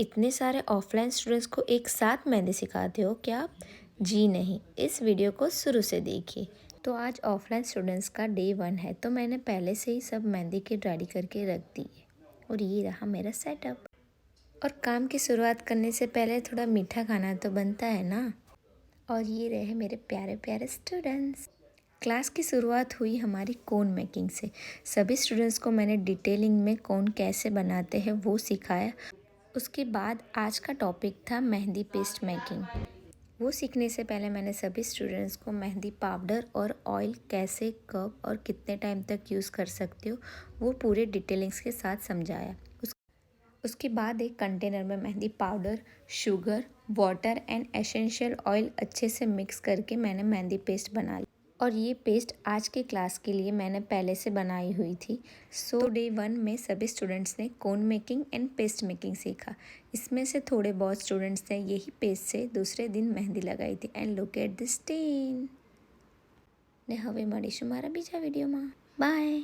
इतने सारे offline students को एक साथ मेहंदी सिखाते हो क्या आप? जी नहीं, इस वीडियो को शुरू से देखिए। तो आज ऑफलाइन स्टूडेंट्स का डे 1 है, तो मैंने पहले से ही सब मेहंदी किट रेडी करके रख दी है। और ये रहा मेरा सेटअप। और काम की शुरुआत करने से पहले थोड़ा मीठा खाना तो बनता है ना। और ये रहे मेरे प्यारे प्यारे स्टूडेंट्स। क्लास की शुरुआत हुई हमारी कोन मेकिंग से। सभी स्टूडेंट्स को मैंने डिटेलिंग में कोन कैसे बनाते हैं वो सिखाया। उसके बाद आज का टॉपिक था मेहंदी पेस्ट मेकिंग। वो सीखने से पहले मैंने सभी स्टूडेंट्स को मेहंदी पाउडर और ऑयल कैसे, कब और कितने टाइम तक यूज़ कर सकते हो वो पूरे डिटेलिंग्स के साथ समझाया। उसके बाद एक कंटेनर में mehndi powder, sugar, water and essential oil अच्छे से मिक्स करके मैंने मेहंदी पेस्ट बना ली। और ये पेस्ट आज के क्लास के लिए मैंने पहले से बनाई हुई थी। तो डे 1 में सभी स्टूडेंट्स ने कोन मेकिंग एंड पेस्ट मेकिंग सीखा। इसमें से थोड़े बहुत स्टूडेंट्स ने यही पेस्ट से दूसरे दिन मेहंदी लगाई थी। And look at this stain. ने હવે મળીશું મારા બીજા વિડીયોમાં. બાય.